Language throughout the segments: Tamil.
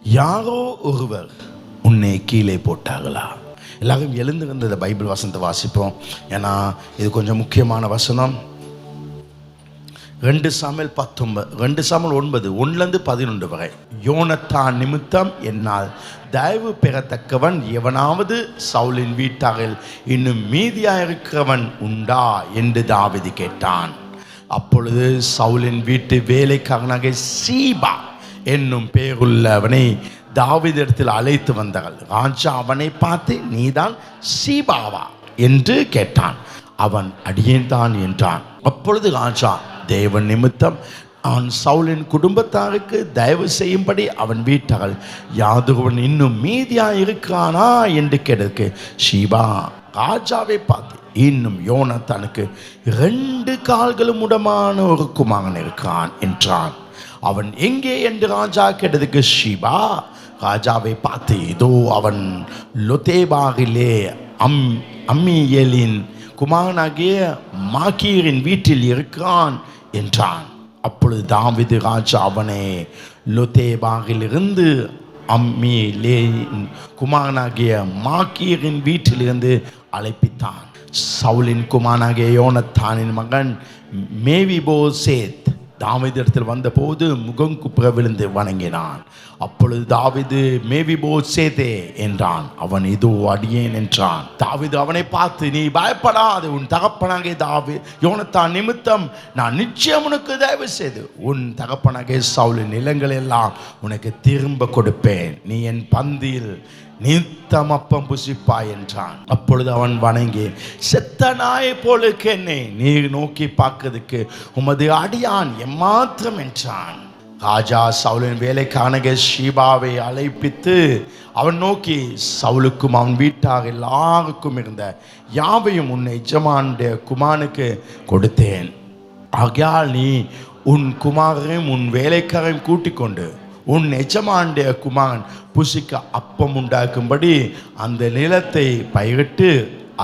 யாரோ ஒருவர் உன்னை கீழே போட்டார்களா? எல்லாரும் எழுந்திருந்த இந்த பைபிள் வசனத்தை வாசிப்போம். ஏன்னா இது கொஞ்சம் முக்கியமான வசனம். 2 சாமுவேல் 9 1-11 வரை. யோனத்தான் நிமித்தம் என்னால் தயவு பெறத்தக்கவன் எவனாவது சவுலின் வீட்டாரில் இன்னும் மீதியாயிருக்கிறவன் உண்டா என்று தாவீது கேட்டான். அப்பொழுது சவுலின் வீட்டு வேலைக்காரனாக சீபா என்னும் பெயருள்ளவனை தாவீதிடத்தில் அழைத்து வந்தார்கள். ராஜா அவனை பார்த்து, நீதான் சீபாவா என்று கேட்டான். அவன் அடியேன் தான் என்றான். அப்பொழுது ராஜா தேவன் நிமித்தம் அவன் சவுலின் குடும்பத்தாருக்கு தயவு செய்யும்படி அவன் வீட்டார்கள் யாதொருவன் இன்னும் மீதியாக இருக்கிறானா என்று கேட்டதுக்கு சீபா ராஜாவை பார்த்து, இன்னும் யோனத்தானுக்கு 2 கால்களும் உடமான ஒரு குமாரன் இருக்கிறான் என்றான். அவன் எங்கே என்று ராஜா கேட்டதுக்கு சீபா ராஜாவை பார்த்து, இதோ அவன் லொதேபாரிலே அம்மியேலின் குமாரனாகிய மாகீரின் வீட்டில் இருக்கிறான் என்றான். அப்பொழுது தாவீது ராஜா அவனை லொதேபாரிலிருந்து அம்மியேலின் குமாரனாகிய மாகீரின் வீட்டிலிருந்து அழைப்பித்தான். சவுலின் குமாரனாகிய யோனத்தானின் மகன் மேவிபோசேத் தாவீதிடத்தில் வந்தபோது முகம் குப்புற விழுந்து வணங்கினான். அப்பொழுது தாவீது மேவிபோசேதே என்றான். அவன் இதோ அடியேன் என்றான். தாவீது அவனை பார்த்து, நீ பயப்படாது, உன் தகப்பனாகிய யோனத்தான் நிமித்தம் நான் நிச்சயம் உனக்கு தயவு செய்து உன் தகப்பனாகிய சவுலின் நிலங்கள் எல்லாம் உனக்கு திரும்ப கொடுப்பேன். நீ என் பந்தியில் நித்தம் அப்பம் புசிப்பாய் என்றான். அப்பொழுது அவன் வணங்கி, செத்த நாயை போல என்னை நீர் நோக்கி பார்க்கிறதுக்கு உமது அடியான் எம்மாத்திரம் என்றான். ராஜா சவுலின் வேலைக்காரனாகிய சீபாவை அழைப்பித்து அவன் நோக்கி, சவுலுக்கும் அவன் வீட்டார் எல்லாருக்கும் இருந்த யாவையும் உன் எஜமானுடைய குமாரனுக்கு கொடுத்தேன். ஆகையால் நீ உன் குமாரையும் உன் வேலைக்காரையும் கூட்டிக் கொண்டு உன் எஜமானுடைய குமாரன் புசிக்க அப்பம் உண்டாக்கும்படி அந்த நிலத்தை பயிரிட்டு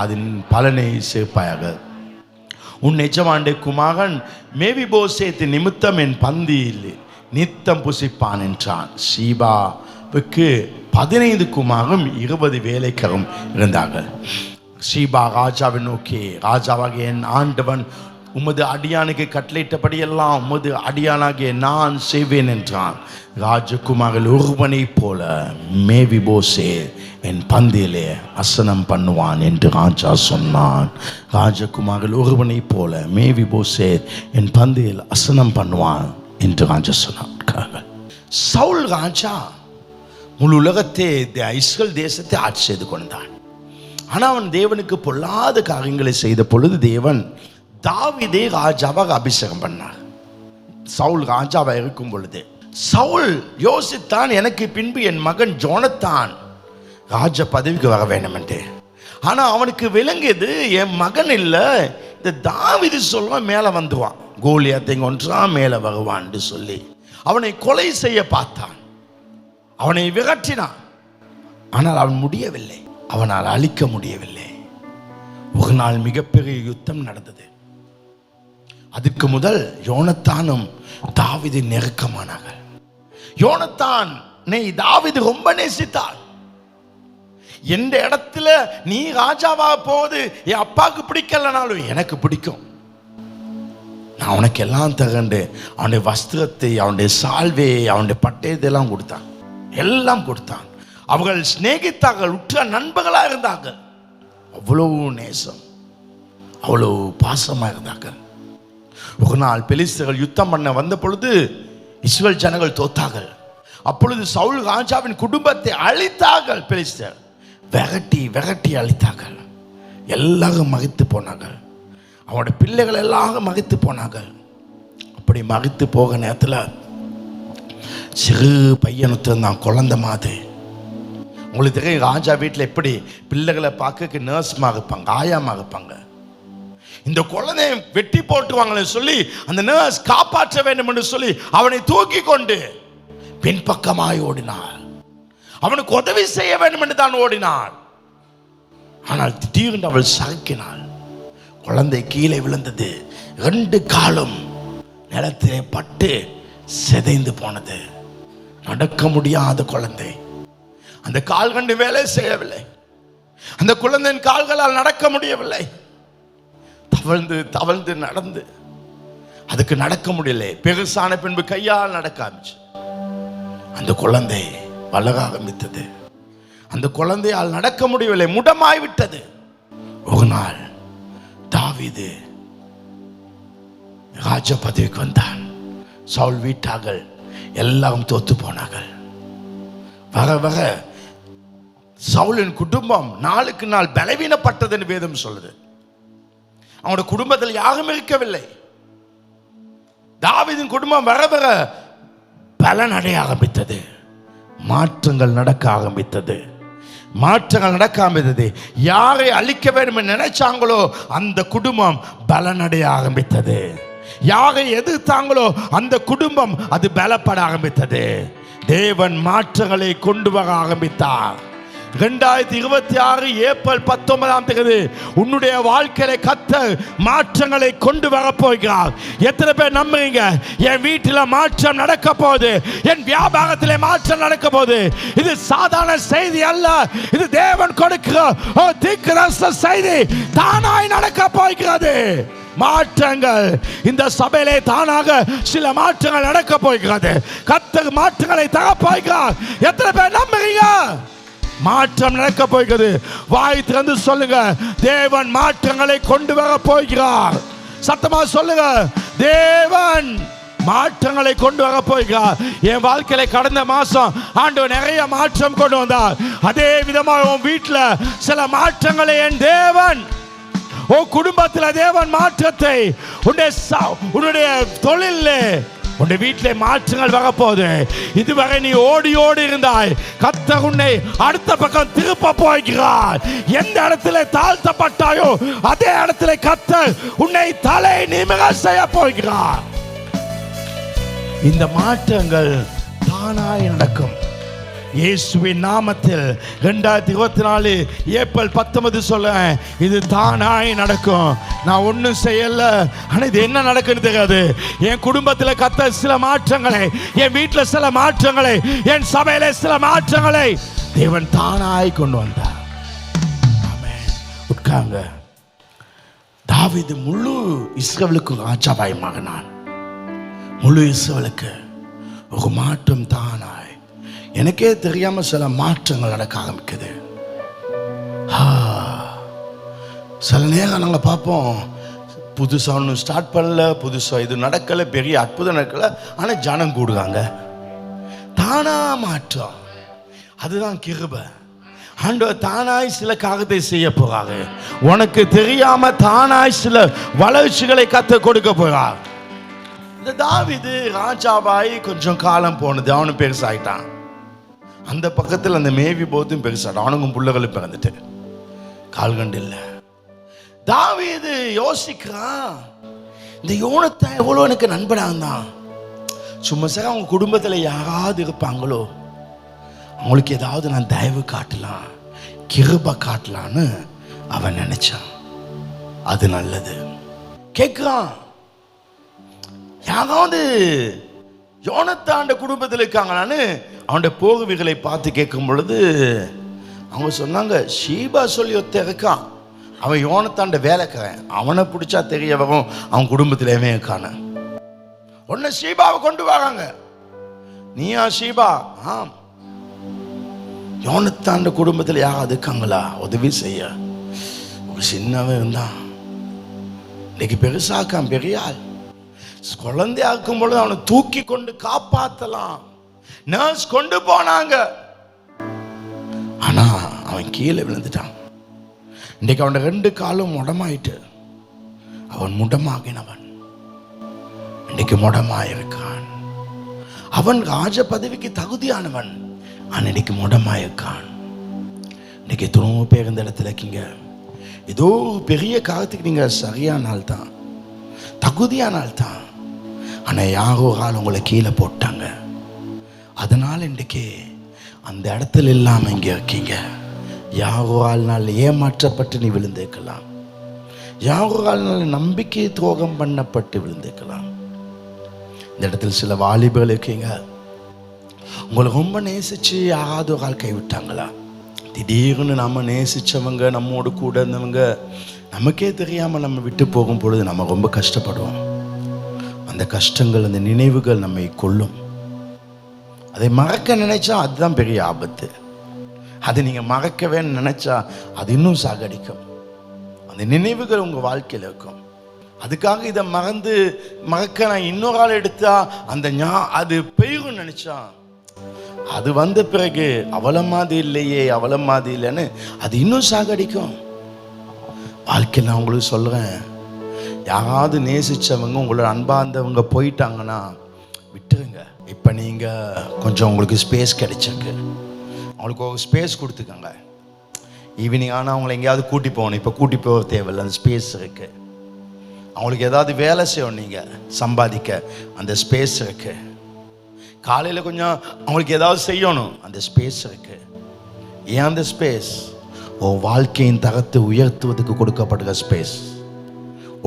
அதன் பலனை சேர்ப்பாயாக. உன் எஜமானுடைய குமாரன் மேவிபோசேத் நிமித்தம் என் பந்தியில் நித்தம் புசிப்பான் என்றான். சீபாவுக்கு 15 குமாரும் 20 வேலைக்காரும் இருந்தார்கள். சீபா ராஜாவை நோக்கி, ராஜாவாகிய என் ஆண்டவன் உமது அடியானுக்கு கட்டளையிட்டபடியெல்லாம் உமது அடியானாகிய நான் செய்வேன் என்றான். ராஜகுமாரில் ஒருவனை போல மேவிபோசேத் என் பந்தியிலே அசனம் பண்ணுவான் என்று ராஜா சொன்னான். ராஜகுமாரில் ஒருவனை போல மேவிபோசேத் என் பந்தியில் அசனம் பண்ணுவான் என்று ராஜா சொன்னார்கள். சவுல் ராஜா முழு உலகத்தை இஸ்ரேல் தேசத்தை ஆட்சி செய்து கொண்டான். ஆனால் அவன் தேவனுக்கு பொல்லாத காரியங்களை செய்த பொழுது தேவன் தாவீதை ராஜாவாக அபிஷேகம் பண்ணார். சவுல் ராஜாவாக இருக்கும் பொழுது சவுல் யோசித்தான், எனக்கு பின்பு என் மகன் யோனத்தான் ராஜ பதவிக்கு வர வேண்டும் என்று. ஆனால் அவனுக்கு விளங்கியது, என் மகன் இல்லை, இந்த தாவீது சொல்லுவான் மேலே வந்துவான், கோலியாத்தை கொன்றான் மேலே வருவான் என்று சொல்லி அவனை கொலை செய்ய பார்த்தான். அவனை விரட்டினான். ஆனால் அவன் முடியவில்லை, அவனால் அழிக்க முடியவில்லை. ஒரு நாள் மிகப்பெரிய யுத்தம் நடந்தது. அதுக்கு முதல் யோனத்தானும் தாவீது நெருக்கமானார்கள். யோனத்தான் தாவீது ரொம்ப நேசித்தான். எந்த இடத்துல நீ ராஜாவா போது என் அப்பாவுக்கு பிடிக்கலனாலும் எனக்கு பிடிக்கும், நான் உனக்கு எல்லாம் தகண்டு அவனுடைய வஸ்திரத்தை, அவனுடைய சால்வையை, அவனுடைய பட்டயத்தை எல்லாம் கொடுத்தான், எல்லாம் கொடுத்தான். அவர்கள் சிநேகித்தார்கள், உற்ற நண்பர்களாக இருந்தார்கள். அவ்வளவு நேசம், அவ்வளவு பாசமாக இருந்தார்கள். ஒரு நாள் பெலிஸ்தர்கள் யுத்தம் பண்ண வந்த பொழுது இஸ்ரவேல் ஜனங்கள் தோத்தார்கள். அப்பொழுது சவுல் ராஜாவின் குடும்பத்தை அழித்தார்கள். பெலிஸ்தர் விரட்டி விரட்டி அழித்தார்கள். எல்லாரும் மகிழ்த்து போனார்கள். அவனோட பிள்ளைகள் எல்லாரும் மகிழ்த்து போனார்கள். அப்படி மகிழ்த்து போக நேரத்தில் சிறு பையனுத்தான் குழந்தை மாதிரி. உங்களுக்கு தெரியும், ராஜா வீட்டில் எப்படி பிள்ளைகளை பார்க்க நர்ஸ்மாக இருப்பாங்க, ஆயாமாக இருப்பாங்க. இந்த குழந்தையை வெட்டி போட்டுவாங்கன்னு சொல்லி அந்த நர்ஸ் காப்பாற்ற வேண்டும் என்று சொல்லி அவனை தூக்கி கொண்டு பின்பக்கமாய் ஓடினாள். அவனுக்கு உதவி செய்ய வேண்டும் என்று தான் ஓடினாள். ஆனால் திடீர்னு அவள் சறுக்கினாள். குழந்தை கீழே விழுந்தது. 2 காலும் நிலத்திலே பட்டு சிதைந்து போனது. நடக்க முடியாத குழந்தை. அந்த கால் கண்டு வேலை செய்யவில்லை. அந்த குழந்தையின் கால்களால் நடக்க முடியவில்லை. தவழ்ந்து தவழ்ந்து நடந்து அதுக்கு நடக்க முடியல. பெருசான பின்பு கையால் நடக்க ஆரம்பிச்சு. அந்த குழந்தை வளர ஆரம்பித்தது. அந்த குழந்தையால் நடக்க முடியவில்லை, முடமாய் விட்டது. ஒரு நாள் தாவீது ராஜ பதவிக்கு வந்தான். சவுல் வீட்டார்கள் எல்லாரும் தோத்து போனார்கள். வர வர சவுலின் குடும்பம் நாளுக்கு நாள் பலவீனப்பட்டதுன்னு வேதம் சொல்லுது. அவனோட குடும்பத்தில் யாரும் இருக்கவில்லை. தாவீதின் குடும்பம் வர வர பலன் அடைய ஆரம்பித்தது. மாற்றங்கள் நடக்க ஆரம்பித்தது. யாரை அழிக்க வேண்டும் என்று நினைச்சாங்களோ அந்த குடும்பம் பலனடைய ஆரம்பித்தது. யாரை எதிர்த்தாங்களோ அந்த குடும்பம் அது பலப்பட ஆரம்பித்தது. தேவன் மாற்றங்களை கொண்டு வர ஆரம்பித்தார். 2026 ஏப்ரல் 19 உன்னுடைய வாழ்க்கையில கர்த்தர் மாற்றங்களை கொண்டு வர போகிறார். எத்தனை பேர் நம்புறீங்க? என் வீட்டில் மாற்றம் நடக்க போகுது, என் வியாபாரத்திலே மாற்றம் நடக்க போகுது. இது சாதாரண செய்தி அல்ல, இது தேவன் கொடுக்கிற ஒரு தீர்க்கதரிசன செய்தி. தானாய் நடக்க போகிறது. மாற்றங்கள் இந்த சபையிலே தானாக சில மாற்றங்கள் நடக்க போகிறது. கர்த்தர் மாற்றங்களை தர போகிறார். எத்தனை பேர் நம்புறீங்க? மாற்றம் நடக்க போகிறது. வாய் திறந்து சொல்லுங்க, தேவன் மாற்றங்களை கொண்டு வர போகிறார். சத்தமா சொல்லுங்க, தேவன் மாற்றங்களை கொண்டு வர போகிறார். என் வாழ்க்கையில கடந்த மாசம் ஆண்டவர் நிறைய மாற்றம் கொண்டு வந்தார். அதே விதமாக உன் வீட்டில் சில மாற்றங்களை என் தேவன், உன் குடும்பத்தில் தேவன் மாற்றத்தை, உன்னுடைய தொழிலே, உன்னுடைய வீட்டிலே மாற்றங்கள் வரப்போகுது. இதுவரை நீ ஓடி ஓடி இருந்தாய், கர்த்தர் உன்னை அடுத்த பக்கம் திருப்ப போகிறார். எந்த இடத்துல தாழ்த்தப்பட்டாயோ அதே இடத்துல கர்த்தர் உன்னை தலை நிமிர செய்ய போகிறார். இந்த மாற்றங்கள் தானாய் நடக்கும். இயேசுவின் நாமத்தில் 2024 ஏப்ரல் 19 சொல்றேன், இது தானாய் நடக்கும். நான் ஒன்றும் செய்யல, ஆனால் இது என்ன நடக்குன்னு தெரியாது. என் குடும்பத்தில் கர்த்தர் சில மாற்றங்களை, என் வீட்டில் சில மாற்றங்களை, என் சபையில சில மாற்றங்களை தேவன் தானாய் கொண்டு வந்தார். ஆமென். உட்கார்ங்க. தாவீது முழு இஸ்ரவேலுக்கு ராஜாவாய் மாறினான். முழு இஸ்ரவேலுக்கு ஒரு மாற்றம் தானாய். எனக்கே தெரியாம சில மாற்றங்கள் நடக்க ஆரம்பிக்குது. சில நேரம் நாங்கள் பார்ப்போம், புதுசாக ஒன்றும் ஸ்டார்ட் பண்ணல, புதுசாக இது நடக்கலை, பெரிய அற்புதம் நடக்கலை, ஆனால் ஜனம் கூடுறாங்க. தானா மாற்றம், அதுதான் கிருபை. ஆண்டவர் தானாய் சில காரியத்தை செய்ய போறாரு. உனக்கு தெரியாம தானாய் சில வளர்ச்சிகளை கத்த கொடுக்க போறார். இந்த தாவீது ராஜாவாய் கொஞ்சம் காலம் போனது, அவனு பெருசாயிட்டான். அந்த பக்கத்தில் அந்த மேவி போத்தும் பெருசாடும், அவனுக்கும் பிள்ளைகளும் பிறந்துட்டு கால்கண்டு இல்லை. தாவீது யோசிக்கிறான், இந்த யோனத்தான் எவ்வளோ எனக்கு நண்பனாந்தான். சும்மா சார் அவங்க குடும்பத்தில் யாராவது இருப்பாங்களோ, அவங்களுக்கு ஏதாவது நான் தயவு காட்டலாம், கிருபை காட்டலான்னு அவன் நினைச்சான். அது நல்லது. கேட்கிறான், யாராவது யோனத்தாண்ட குடும்பத்தில் இருக்காங்களான்னு அவனுடைய போகுவிகளை பார்த்து கேட்கும் பொழுது அவங்க சொன்னாங்க, ஷீபா சொல்லி ஒருத்த இருக்கான், அவன் யோனத்தாண்ட வேலைக்காரன், அவனை பிடிச்சா தெரிய வரும் அவன் குடும்பத்திலேயே இருக்கான. உன்னை ஷீபாவை கொண்டு வராங்க. நீயா ஷீபா? ஆம். யோனத்தாண்ட குடும்பத்தில் யாராவது இருக்காங்களா உதவி செய்ய? ஒரு சின்னவன் இருந்தான், இன்னைக்கு பெருசாக்கான், பெரிய ஆள். குழந்தையா இருக்கும் பொழுது அவனை தூக்கி கொண்டு காப்பாத்தலாம், நர்ஸ் கொண்டு போனாங்க. ஆனா அவன் கீழே விழுந்துட்டான். இன்னைக்கு அவன் 2 காலும் முடமாயிட்டு, அவன் முடமாகினவன் இன்னைக்கு முடமாயிருக்கான். அவன் ராஜ பதவிக்கு தகுதியானவன், ஆனா இன்னைக்கு முடமாயிருக்கான். இன்னைக்கு எத்தனோ பேர் இந்த இடத்துல இருக்கீங்க, ஏதோ பெரிய காலத்துக்கு நீங்க சரியான ஆள் தான், தகுதியான ஆள் தான், ஆனா யாரோ ஆள் உங்களை கீழே போட்டாங்க. அதனால இன்றைக்கு அந்த இடத்துல இல்லாம இங்க இருக்கீங்க. யாரோ ஆள்னால் ஏமாற்றப்பட்டு நீ விழுந்திருக்கலாம், யாரோ ஆள்னால் நம்பிக்கை துரோகம் பண்ணப்பட்டு விழுந்திருக்கலாம். இந்த இடத்துல சில வாலிபர்கள் இருக்கீங்க, உங்களை ரொம்ப நேசித்து யாராவது ஒரு ஆள் கைவிட்டாங்களா? திடீர்னு நம்ம நேசித்தவங்க, நம்மோடு கூட இருந்தவங்க நமக்கே தெரியாமல் நம்ம விட்டு போகும் பொழுது நம்ம ரொம்ப கஷ்டப்படுவோம். அந்த கஷ்டங்கள், அந்த நினைவுகள் நம்மை கொல்லும். அதை மறக்க நினைச்சா அதுதான் பெரிய ஆபத்து. அதை நீங்கள் மறக்கவே நினைச்சா அது இன்னும் சாகடிக்கும். அந்த நினைவுகள் உங்கள் வாழ்க்கையில் இருக்கும். அதுக்காக இதை மறக்க நான் இன்னொரு ஆள் எடுத்தா அது பெய்யும் நினைச்சா அது வந்த பிறகு அவளை மாதிரி இல்லையே, அவளை மாதிரி இல்லைன்னு அது இன்னும் சாகடிக்கும். வாழ்க்கையில் நான் உங்களுக்கு சொல்கிறேன், யாராவது நேசித்தவங்க, உங்களோட அன்பார்ந்தவங்க போயிட்டாங்கன்னா விட்டுருங்க. இப்போ நீங்கள் கொஞ்சம் உங்களுக்கு ஸ்பேஸ் கிடைச்சிருக்கு, அவங்களுக்கு ஒரு ஸ்பேஸ் கொடுத்துக்கோங்க. ஈவினிங் ஆனால் அவங்கள எங்கேயாவது கூட்டி போகணும், இப்போ கூட்டி போக தேவையில்லை, அந்த ஸ்பேஸ் இருக்குது. அவங்களுக்கு ஏதாவது வேலை செய்யணும், நீங்கள் சம்பாதிக்க அந்த ஸ்பேஸ் இருக்குது. காலையில் கொஞ்சம் அவங்களுக்கு ஏதாவது செய்யணும், அந்த ஸ்பேஸ் இருக்குது. ஏன் அந்த ஸ்பேஸ்? உன் வாழ்க்கையின் தரத்தை உயர்த்துவதற்கு கொடுக்கப்படுகிற ஸ்பேஸ்.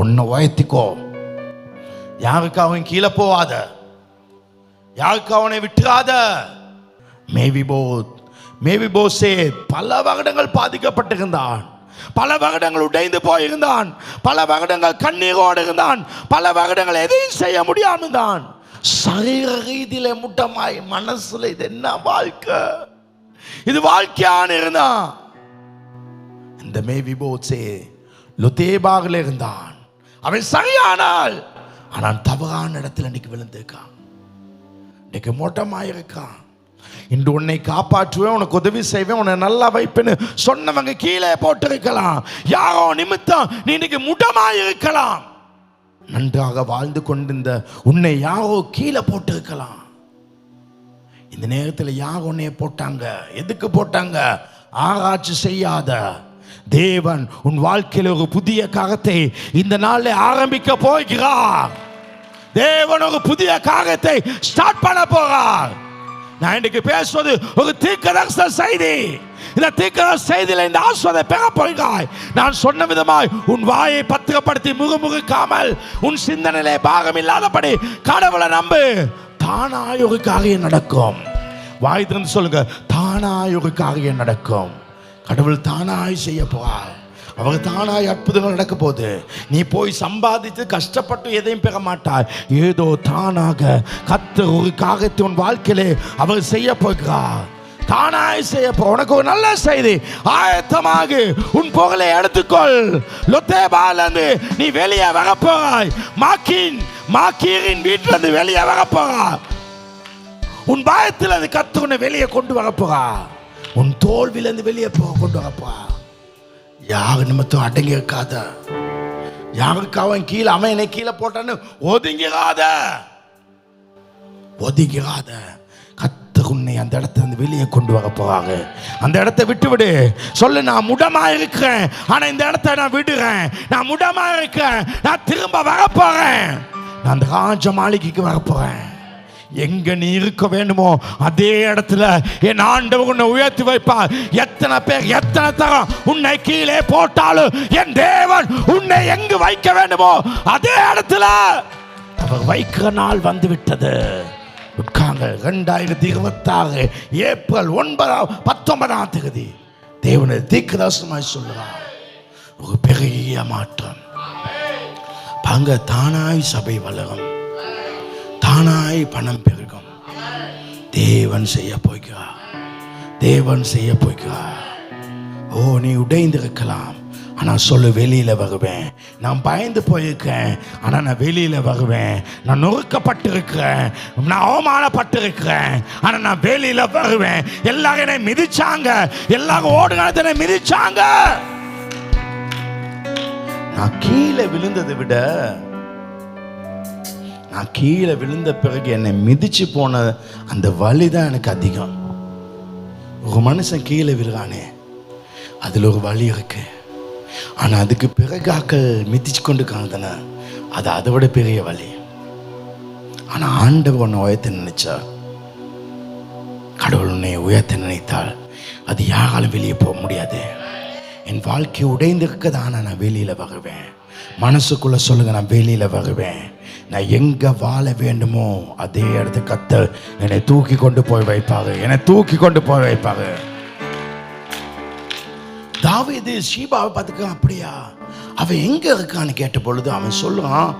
உன்னை உயர்த்திக்கோ, யாருக்காகவும் கீழே போவாத, யாருக்காவனை விட்டுறாத. மேவிபோசேத் பல வருடங்கள் பாதிக்கப்பட்டிருந்தான், பல வருடங்கள் உடைந்து போயிருந்தான், பல வருடங்கள் கண்ணீரோடு இருந்தான், பல வருடங்கள் எதையும் செய்ய முடியாமல் இருந்தான். சரீர ரீதியில முட்டமாய் மனசுல இது என்ன வாழ்க்கை, இது வாழ்க்கையான இருந்தான். இந்த மேவிபோசேத் லோதேபாகில் இருந்தான். அவன் சரியானால், ஆனால் தவறான இடத்துல இன்னைக்கு விழுந்திருக்கான், இன்னைக்கு மொட்டமாயிருக்கான். இன்று உன்னை காப்பாற்றுவேன், உனக்கு உதவி செய்வேன், உன்னை நல்லா வைப்பேன்னு சொன்னவங்க கீழே போட்டிருக்கலாம். யாரோ நிமித்தம் நீ இன்னைக்கு முட்டமாயிருக்கலாம். நன்றாக வாழ்ந்து கொண்டிருந்த உன்னை யாரோ கீழே போட்டிருக்கலாம். இந்த நேரத்தில் யார் உன்னை போட்டாங்க? எதுக்கு போட்டாங்க? ஆராய்ச்சி செய்யாத. தேவன் உன் வாழ்க்கையில் ஒரு புதிய காரியத்தை இந்த நாளில் ஆரம்பிக்க போகிறார். தேவன் ஒரு புதிய காரியத்தை ஸ்டார்ட் பண்ண போகிறார். நான் இன்னைக்கு பேசுவது ஒரு தீர்க்கதரிசன செய்தி. இந்த தீர்க்கதரிசன செய்தியில் இந்த ஆசீர்வாதத்தை பெற போகிறாய். நான் சொன்ன விதமாய் உன் வாயை பத்திரப்படுத்தி முறுமுறுக்காமல், உன் சிந்தனையிலே பாகம் இல்லாதபடி கடவுளை நம்பு. தானாய் ஒரு காரியம் நடக்கும். வாய் திறந்து சொல்லுங்க, தானாய் ஒரு காரியம் நடக்கும். கடவுள் தானாய் செய்ய போவார். அவர் தானாய் அற்புதங்கள் நடக்க போகுது. நீ போய் சம்பாதித்து கஷ்டப்பட்டு எதையும் பெற மாட்டாய். ஏதோ தானாக கர்த்தர் ஒரு காரியத்தை உன் வாழ்க்கையிலே அவர் செய்ய போகிறார். தானாய் செய்ய போ. உனக்கு ஒரு நல்ல செய்தி, ஆயத்தமாக உன் புகழை எடுத்துக்கொள். லோதேபாலிருந்து நீ வெளியே வர போறாய். மாக்கீரின் வீட்டில இருந்து வெளியே வர போறாய். உன் பயத்தில் அது கர்த்தர் உன்னை வெளியே கொண்டு வர போறார். உன் தோல்வியிலிருந்து வெளியே கொண்டு வர போறார். யார் நிமித்தம் அடங்கி இருக்காத. யாருக்கு அவன் கீழே, அவன் என்னை கீழே போட்டான்னு ஒதுங்கிறாத. கர்த்தர் உன்னை அந்த இடத்துல இருந்து வெளியே கொண்டு வர போறாங்க. அந்த இடத்தை விட்டு விடு. சொல்லு, நான் முடமா இருக்கிறேன், ஆனா இந்த இடத்தை நான் விடுறேன். நான் முடமா இருக்கிறேன், நான் திரும்ப வரப்போறேன். நான் அந்த ராஜ மாளிகைக்கு வரப்போறேன். எங்க நீ இருக்க வேண்டுமோ அதே இடத்துல என் ஆண்டவர் உன்னை உயர்த்தி வைப்பார். எத்தனை பேர் எத்தனை தரம் உன்னை கீழே போட்டாலும் என் தேவன் உன்னை எங்கு வைக்க வேண்டுமோ அதே இடத்துல அவர் வைக்கிற நாள் வந்து விட்டது. உட்காங்க. 2026 ஏப்ரல் 19ஆம் தேதி தேவனை தீர்க்கதரிசனமாய் சொல்லுறார். ஒரு பெரிய மாற்றம் பாங்க. தானாய் சபை வளரும், தானாய் பணம் பெருகும். தேவன் செய்ய போகிறார். தேவன் செய்ய போகிறார். ஓ, நீ உடைந்திருக்கலாம், ஆனால் சொல்லு, வெளியில் வருவேன். நான் பயந்து போயிருக்கேன், ஆனால் நான் வெளியில் வருவேன். நான் நொறுக்கப்பட்டிருக்கிறேன், நான் அவமானப்பட்டிருக்கிறேன், ஆனால் நான் வெளியில் வருவேன். எல்லாரும் என்னை மிதிச்சாங்க, எல்லாரும் ஓடுகாலத்தை என்னை மிதிச்சாங்க. நான் கீழே விழுந்ததை விட நான் கீழே விழுந்த பிறகு என்னை மிதிச்சு போன அந்த வலி தான் எனக்கு அதிகம். ஒரு மனுஷன் கீழே விழுறானே, அதில் ஒரு வலி இருக்கு. ஆனால் அதுக்கு பிறகாக்கள் மிதிச்சு கொண்டு காணதானே, அது அதை விட பெரிய வலி. ஆனால் ஆண்டவர் உன்னை உயர்த்த நினைச்சா, கடவுள் உன்னை உயர்த்த நினைத்தால் அது யாராலும் வெளியே போக முடியாது. என் வாழ்க்கை உடைந்திருக்கதான் நான் வெளியில் வருவேன். மனசுக்குள்ள சொல்லுங்க, நான் வெளியில் வருவேன். நான் எங்க வாழ வேண்டுமோ அதே இடத்துக்கு கர்த்தர் என்னை தூக்கி கொண்டு போய் வைப்பாரு, என்னை தூக்கி கொண்டு போய் வைப்பாரு. தாவீது ஷீபாவை பார்த்துக்க, அப்படியா அவன் எங்க இருக்கான்னு கேட்ட பொழுது அவன் சொல்லுவான்,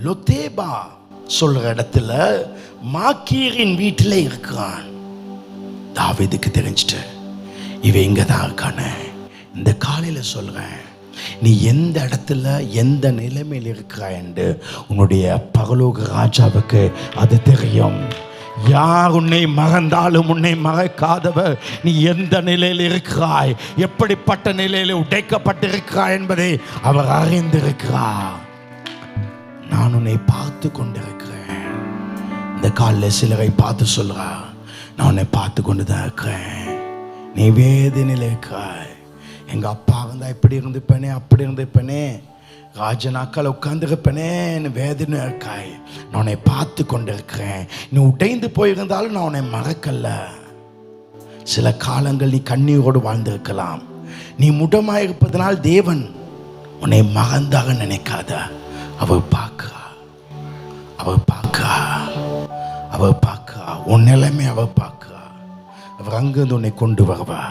லொத்தேபா சொல்ற இடத்துல மாக்கீரின் வீட்டில் இருக்கான். தாவீதுக்கு தெரிஞ்சிட்டு இவன் இங்க தான் இருக்கானே. இந்த காலையில சொல்றேன், நீ எந்த இடத்துல எந்த நிலைமையில் இருக்கிறாய் என்று உன்னுடைய பரலோக ராஜாவுக்கு அது தெரியும். யார் உன்னை மறந்தாலும் உன்னை மறக்காதவர் நீ எந்த நிலையில் இருக்கிறாய், எப்படிப்பட்ட நிலையில் உடைக்கப்பட்டிருக்கிறாய் என்பதை அவர் அறிந்திருக்கிறார். நான் உன்னை பார்த்து கொண்டிருக்கிறேன். இந்த காலில் சிலரை பார்த்து சொல்றார், நான் உன்னை பார்த்து கொண்டு தான் இருக்கிறேன், நீ வேதனையில் இருக்கிறாய். எங்கள் அப்பா இருந்தால் இப்படி இருந்துப்பேனே, அப்படி இருந்துப்பேனே, ராஜனாக்கள் உட்காந்துருப்பேனேன்னு வேதனை இருக்காய். நான் உன்னை பார்த்து கொண்டு இருக்கிறேன். நீ உடைந்து போயிருந்தாலும் நான் உன்னை மறக்கல. சில காலங்கள் நீ கண்ணீரோடு வாழ்ந்திருக்கலாம். நீ முடமாக இருப்பதனால் தேவன் உன்னை மறந்தாக நினைக்காத. அவர் பார்க்கிறா, அவர் பார்க்கிறா, அவர் பார்க்கிறா. உன் நிலைமை அவர் பார்க்கிறா. அவர் அங்கிருந்து உன்னை கொண்டு வருவா.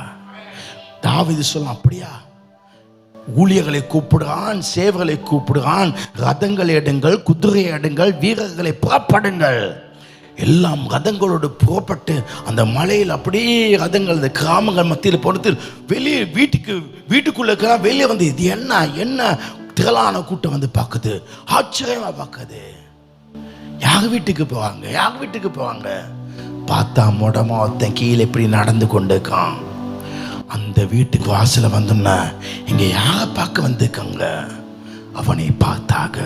தாவீது சொல்லலாம், அப்படியா ஊழியர்களை கூப்பிடுறான், சேவர்களை கூப்பிடுறான், ரதங்களை எடுங்கள், குதிரை எடுங்கள், வீரர்களை புறப்படுங்கள். எல்லாம் ரதங்களோடு புறப்பட்டு அந்த மலையில் அப்படியே ரதங்கள் அந்த கிராமங்கள் மத்தியில் போனது வெளியே வீட்டுக்குள்ள இருக்கிற வெளியே வந்து இது என்ன திரளான கூட்டம் வந்து பார்க்குது, ஆச்சரியமா பார்க்குது. யார் வீட்டுக்கு போவாங்க, யார் வீட்டுக்கு போவாங்க? பார்த்தா முடமா ஒருத்தன் கீழே இப்படி நடந்து கொண்டு இருக்கான். அந்த வீட்டுக்கு வாசல வந்தோம்னா இங்க யார பார்க்க வந்திருக்காங்க, அவனை பார்த்தாக.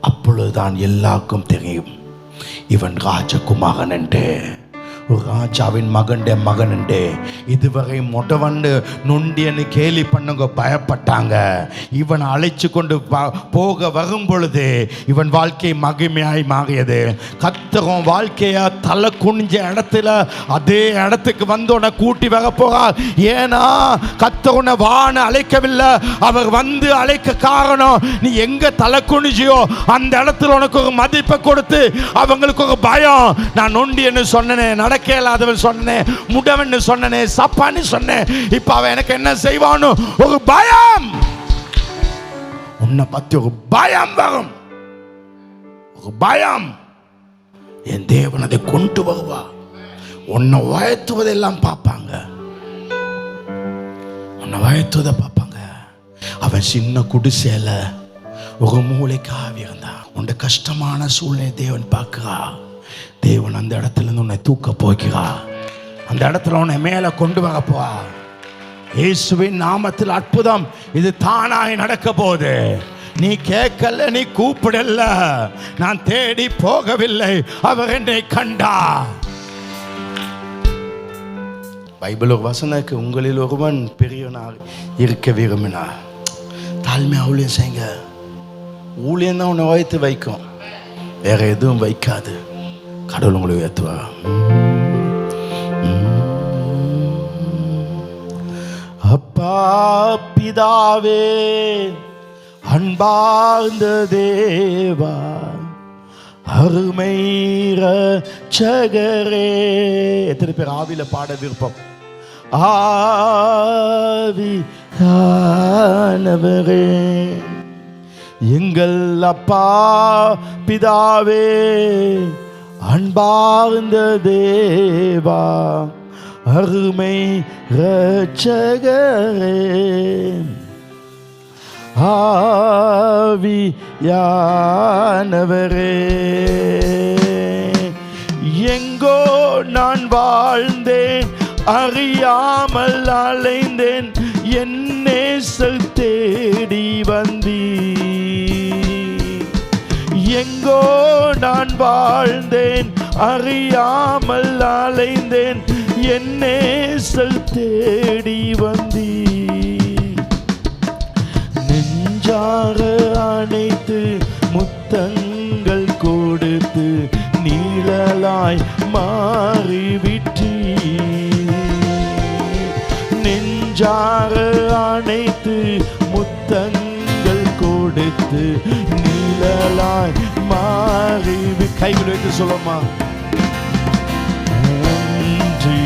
அப்பொழுதுதான் எல்லாருக்கும் தெரியும் இவன் ராஜகுமாரன் என்று, ஒரு ராஜாவின் மகன் என்று. இதுவரை மொடவண்டு நொண்டியன்னு கேலி பண்ணுங்க பயப்பட்டாங்க. இவன் அழைச்சு கொண்டு போக வரும் பொழுது இவன் வாழ்க்கை மகிமையாய் மாறியது. கர்த்தரும் வாழ்க்கைய தலை குனிஞ்ச இடத்துல அதே இடத்துக்கு வந்தோட கூட்டி வர போறார். ஏன்னா கர்த்தருனை வான்னு அழைக்கவில்லை, அவர் வந்து அழைக்க காரணம் நீ எங்க தலை குனிஞ்சியோ அந்த இடத்துல உனக்கு ஒரு மதிப்பை கொடுத்து அவங்களுக்கு ஒரு பயம். நான் நொண்டியன்னு சொன்னேன், கேளாதவன் சொன்னேன், முடவன் சொன்னேன், சப்பான்னு சொன்னேன். இப்ப அவன் எனக்கு என்ன செய்வான்னு ஒரு பயம், உன்னை பத்தி ஒரு பயம் வரும், ஒரு பயம். என் தேவன் அதை கொண்டு வருவா. உன்னை உயர்த்துவதெல்லாம் பார்ப்பாங்க, உன்னை உயர்த்துவதை பார்ப்பாங்க. அவன் சின்ன குடிசையில ஒரு மூளைக்காக இருந்தான். உன்னை கஷ்டமான சூழ்நிலை தேவன் பார்க்கிறா. தேவன் அந்த இடத்துல இருந்து உன்னை தூக்க போகிறா. அந்த இடத்துல உன்னை மேல கொண்டு வர போவா. இயேசுவின் நாமத்தில் அற்புதம் இது தானாய் நடக்க போகுது. நீ கேட்கல, நீ கூப்பிடல, நான் தேடி போகவில்லை, அவர் என்னை கண்டா. பைபிள் ஒரு வசனம் இருக்கு, உங்களில் ஒருவன் பெரியவனாக இருக்க விரும்பினார் தாழ்மை ஊழியம் செய்யுங்க. ஊழியம் தான் உன்னை வைத்து வைக்கும், வேற எதுவும் வைக்காது. கடவுள் உங்களை உயர்த்துவா. அப்பா பிதாவே, அன்பார்ந்த தேவா, அருமை ரட்சகரே. எத்தனை பேர் ஆவியில பாட விருப்பம்? ஆவியானவரே, எங்கள் அப்பா பிதாவே, அன்பார்ந்த தேவா, அருமை ரட்சகரே, ஆவியானவரே, எங்கோ நான் வாழ்ந்தேன், அறியாமல் அலைந்தேன், என் நேசம் தேடி வந்தீர். எங்கோ நான் வாழ்ந்தேன், அறியாமல் அலைந்தேன், என் நேசம் தேடி வந்தீர். நெஞ்சார அணைத்து முத்தங்கள் கொடுத்து நீழலாய் மாறிவிட்டீர். நெஞ்சார அணைத்து முத்தங்கள் கொடுத்து நீழலாய் நிழலாய் மாறி. கைகள் வைத்து சொல்லமா, நன்றி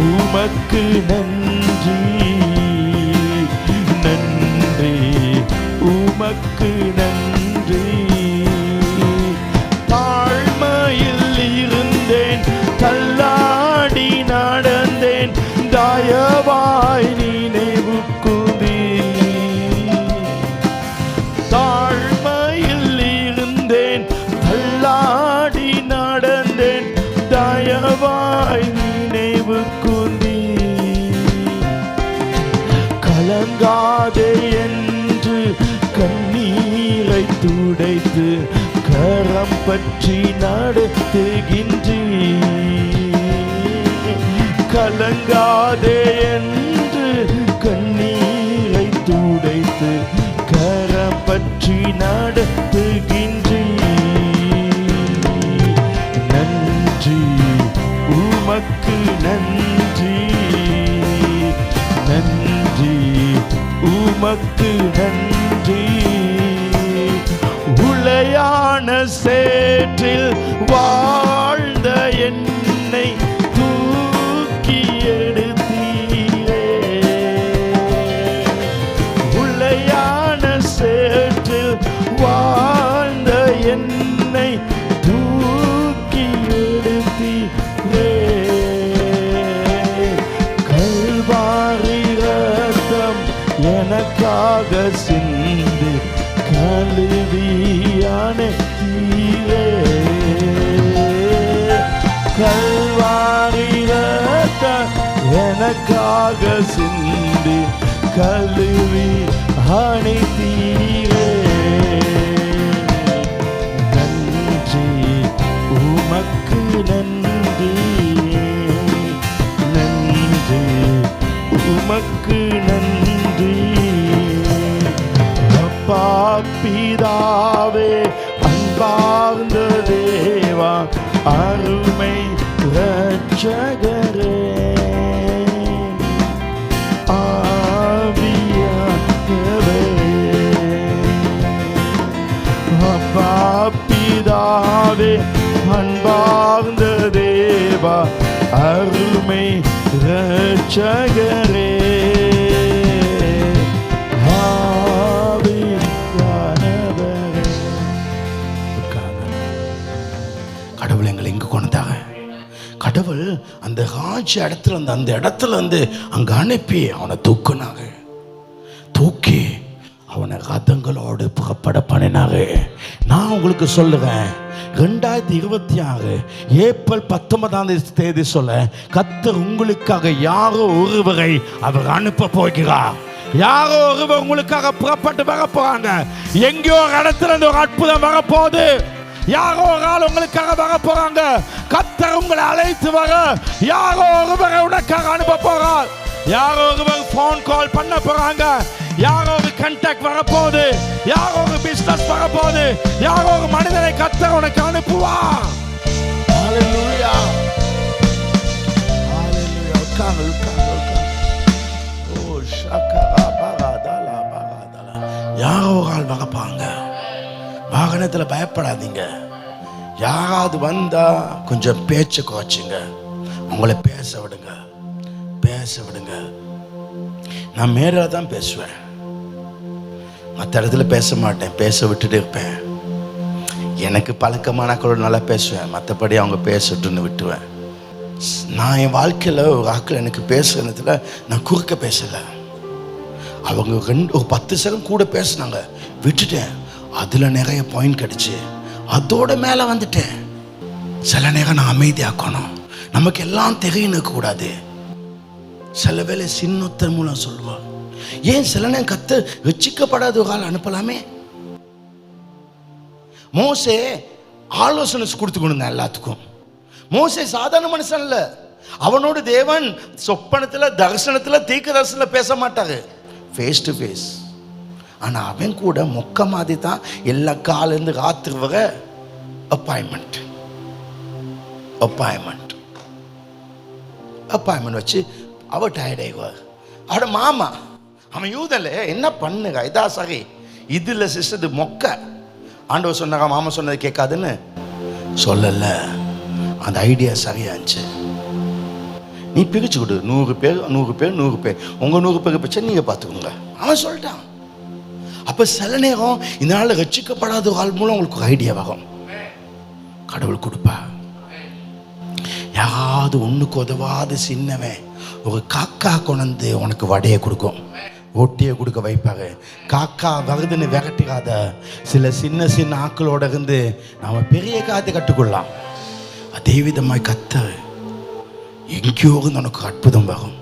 உமக்கு நன்றி, நன்றி உமக்கு நன்றி. தாழ்மையில் இருந்தேன், தள்ளாடி நடந்தேன், தயவாய் நினைவு கூர்ந்தீ. தாழ்மையில் இருந்தேன், தள்ளாடி நடந்தேன், தயவாய் நினைவு கூர்ந்தீ. கலங்காதே என்று கண்ணீரை துடைத்து கரம் பற்றி நடத்துகின்றீ. கலங்காதே என்று கண்ணீரை துடைத்து கரம் பற்றி நடத்துகின்றீ. நன்றி உமக்கு நன்றி, நன்றி உமக்கு நன்றி. உளையான சேற்றில் வாழ்ந்த என்னை தூக்கி எடுத்தீரே. உளையான சேற்றில் வாழ்ந்த என்னை தூக்கி எடுத்தீரே. கல்வாரி ரத்தம் எனக்காக சிந்து கழுவியான தீரே. கல்வாரி ரத்தம் எனக்காக சிந்து கழுவி அணைத்தீரே. நன்றி உமக்கு நன்றி, நன்றி உமக்கு நன்றி. அப்பா பிதாவே அன்பார்ந்த தேவா அருமை இரட்சகரே, ஆவியானவரே. அப்பா பிதாவே அன்பார்ந்த தேவா அருமை இரட்சகரே, கடவுள் எங்களை எங்க கொண்டாங்க. கடவுள் அந்த ராஜ்ய இடத்துல அந்த இடத்துல இருந்து அங்க அனுப்பி அவனை தூக்குனாங்க. தூக்கி அவனை ரதங்களோடு புறப்பட பண்ணினாங்க. நான் உங்களுக்கு சொல்லுவேன், 2026 ஏப்ரல் 19 சொல்ல கர்த்தர் உங்களுக்காக யாரோ ஒருவரை அவர் அனுப்ப போகிறார். யாரோ ஒருவர் உங்களுக்காக புறப்பட்டு வர போறாங்க. எங்கேயோ ஒரு இடத்துல இருந்து ஒரு அற்புதம் வரப்போகுது. யாரோ ஒரு ஆள் உங்களுக்காக வர போறாங்க. கர்த்தர் உங்களை அழைத்து வர யாரோ ஒருவரை உனக்காக அனுப்ப போறார். யாரோ ஒருவர் போன் கால் பண்ண போறாங்க. யாரோ ஒரு கான்டாக்ட் வரப்போகுது. யாரோ ஒரு பிசினஸ் வரப்போகுது. யாரோ ஒரு மனிதனை கர்த்தர் உனக்கு அனுப்புவார். ஹalleluya, ஹalleluya. உட்கார்ந்து. ஓ ஷக்கரா பரதலா பரதலா. யாரோ ஒரு ஆள் வரப்பாங்க. வாகனத்தில் பயப்படாதீங்க. யாராவது வந்தா கொஞ்சம் பேச்சு குறைச்சுங்க. உங்களை பேச விடுங்க, பேச விடுங்க. நான் மேலே தான் பேசுவேன், மற்ற இடத்துல பேச மாட்டேன். பேச விட்டுட்டு இருப்பேன். எனக்கு பழக்கமானாக்களோட நல்லா பேசுவேன், மற்றபடி அவங்க பேசட்டுன்னு விட்டுவேன். நான் என் வாழ்க்கையில் ஒரு ஆக்கள் எனக்கு பேசுறதுல நான் குறுக்க பேசலை. அவங்க ஒரு 10 செகண்ட் கூட பேசினாங்க, விட்டுட்டேன். அதில் நிறைய பாயிண்ட் கிடச்சி அதோட மேலே வந்துட்டேன். சில நேரம் நான் அமைதியாக்கணும். நமக்கு எல்லாம் தெரியணும் கூடாது. சில வேளை சின்னத்தர் மூலம் சொல்லுவாள். ஏன் சில நேரம் கத்து ரட்சிக்கப்படாத ஒரு ஆள் அனுப்பலாமே. மோசே ஆலோசனை கொடுத்து கொடுங்க எல்லாத்துக்கும். மோசே சாதாரண மனுஷன் இல்லை. அவனோடு தேவன் சொப்பனத்தில் தரிசனத்தில் தீர்க்க தரிசனத்தில் பேச மாட்டாரு, ஃபேஸ் டு ஃபேஸ். ஆனால் அவன் கூட மொக்க மாதிரி தான் எல்லா காலேருந்து ராத்திரி வர அப்பாயின்மெண்ட் வச்சு அவ டயர்டாயிடுவார். அவட மாமா அவன் யூதல என்ன பண்ணுங்க இதா சரி இது இல்லை சிஸ்டர், இது மொக்க. ஆண்டவர் சொன்னாங்க மாமா சொன்னது கேட்காதுன்னு சொல்லல. அந்த ஐடியா சரியாச்சு. நீ பிரிச்சு கொடு, 100 பேர் 100 பேர் 100 பேர், உங்க 100 பேர் பிரச்சனை நீங்க பார்த்துக்கோங்க. அவன் சொல்லிட்டான். அப்ப சில நேரம் இந்த நாள் ரட்சிக்கப்படாத ஒரு ஆள் மூலம் உங்களுக்கு ஒரு ஐடியா வரும். கடவுள் கொடுப்பா. யாராவது ஒண்ணுக்கு உதவாத சின்னவன் ஒரு காக்கா கொண்டு உனக்கு வடையை கொடுக்கும், ரொட்டியை கொடுக்க வைப்பாங்க. காக்கா வருதுன்னு விரட்டிக்காத. சில சின்ன சின்ன ஆக்களோட இருந்து நாம பெரிய காத்து கற்றுக்கொள்ளலாம். அதே விதமாய் கத்த எங்கேயோ உனக்கு அற்புதம் வரும்.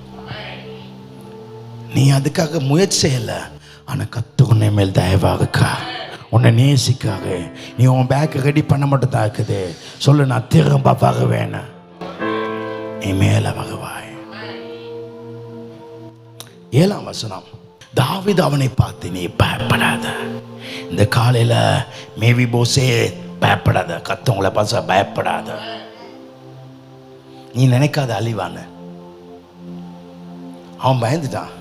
நீ அதுக்காக முயற்சி செய்யல, ஆனா கத்து உன்னை மேல் தயவா இருக்கா, உன்னை நேசிக்காக. நீ உன் பேக் ரெடி பண்ண மட்டும் தான் இருக்குது. சொல்லு, நான் திரும்ப வருவேன், நீ மேல வருவாய். 7ஆம் வசனம், தாவீது அவனை பார்த்து, நீ பயப்படாத. இந்த காலையில மேவிபோசே பயப்படாத, கத்தவங்களை பார்த்து பயப்படாத. நீ நினைக்காத அழிவான்னு. அவன் பயந்துட்டான்.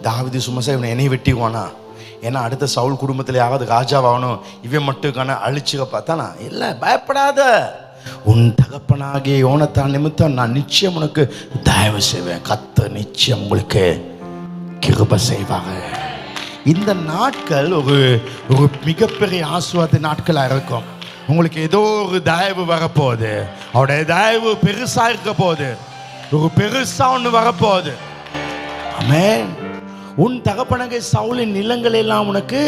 தாவீது சும்மா இவனை என்னை வெட்டிக்குவானா, ஏன்னா அடுத்த சவுல் குடும்பத்தில் யாராவது ராஜாவாகணும், இவன் மட்டும் அழிச்சுக்க பார்த்தானா. இல்லை, பயப்படாத. உன் தகப்பனாகிய யோனத்தான் நிமித்தம் நான் நிச்சயம் உனக்கு தயவு செய்வேன். கர்த்தர் நிச்சயம் உங்களுக்கு கிருபை செய்வாங்க. இந்த நாட்கள் ஒரு மிகப்பெரிய ஆசீர்வாத நாட்களாக இருக்கும். உங்களுக்கு ஏதோ ஒரு தயவு வரப்போகுது. அவருடைய தயவு பெருசா இருக்க போகுது. ஒரு பெருசா ஒன்று வரப்போகுது. ஆமென். உன் தகப்பனாகிய சவுலின் நிலங்கள் எல்லாம் உனக்கு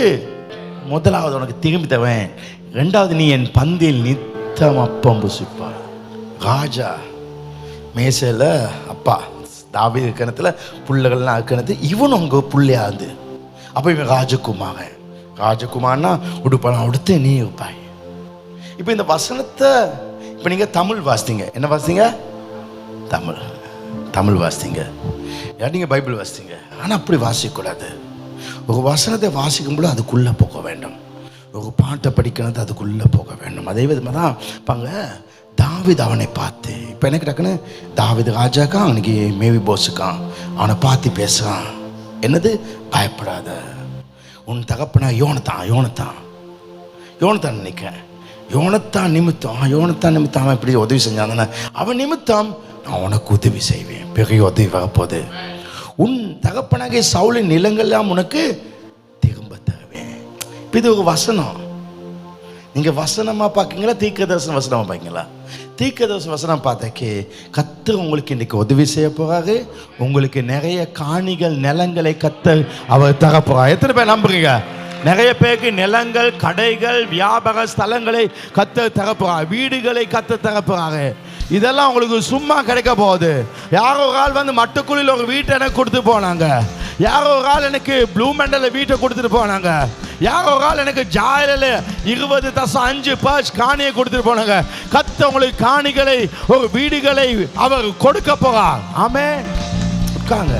முதலாவது உனக்கு திரும்பி தருவேன். 2வது, நீ என் பந்தியில் நித்தம் அப்பம் புசிப்பார். ராஜா மேசையில் அப்பா தாவீது கிணத்துல புள்ளைகள்லாம் அக்கணத்து, இவனும் அங்கே புள்ளையாது. அப்போ இவன் ராஜகுமார்னா உடுப்பெல்லாம் உடுத்து நீ இருப்பாய். இப்போ இந்த வசனத்தை இப்போ நீங்கள் தமிழ் வாசித்தீங்க. என்ன வாசித்தீங்க? தமிழ் வாசித்தீங்க. நீங்கள் பைபிள் வாசித்தீங்க. ஆனால் அப்படி வாசிக்கக்கூடாது. ஒரு வசனத்தை வாசிக்கும்போது அதுக்குள்ளே போக வேண்டும். ஒரு பாட்டை படிக்கிறது அதுக்குள்ளே போக வேண்டும். அதே விதமாக தான் பாங்க தாவீது அவனை பார்த்து, இப்போ எனக்கு டக்குன்னு தாவீது ராஜாக்கான், அவனுக்கு மேவி போஸுக்கான், அவனை பார்த்து பேசுகிறான். என்னது? பயப்படாத. உன் தகப்பனா யோனத்தான் நினைக்கிறேன். யோனத்தான் நிமித்தம் அவன் இப்படி உதவி செஞ்சான் தானே, அவன் நிமித்தம் நான் உனக்கு உதவி செய்வேன். பெரிய உதவி வரப்போகுது. உன் தகப்பனாகிய சவுலின் நிலங்கள்லாம் உனக்கு திரும்ப தருவேன். இப்போ இது ஒரு வசனம். நீங்கள் வசனமாக பார்க்கீங்களா, தீர்க்கதரிசன வசனமாக பார்க்கீங்களா? தீர்க்கதரிசன வசனம் பார்த்தாக்கே கர்த்தர் உங்களுக்கு இன்றைக்கி உதவி செய்ய போகிறாரு. உங்களுக்கு நிறைய காணிகள் நிலங்களை கர்த்தர் அவர் தர போகிறார். எத்தனை பேர் நம்புறீங்க? நிறைய பேருக்கு நிலங்கள், கடைகள், வியாபார ஸ்தலங்களை கர்த்தர் தர போகிறார். வீடுகளை கர்த்தர் தர போகிறாரு. இதெல்லாம் உங்களுக்கு சும்மா கிடைக்க போகுது. யாரோ ஒரு ஆள் வந்து மட்டுக்குழியில் ஒரு வீட்டை எனக்கு கொடுத்து போனாங்க. யாரோ ஒரு ஆள் எனக்கு ப்ளூ மெண்டலில் வீட்டை கொடுத்துட்டு போனாங்க. யாரோ ஒரு ஆள் எனக்கு ஜாயிலில் 20.5 பர்ஸ் காணியை கொடுத்துட்டு போனாங்க. கர்த்தர் உங்களுக்கு காணிகளை, ஒரு வீடுகளை அவர் கொடுக்க போகிறார். ஆமென். உட்காங்க.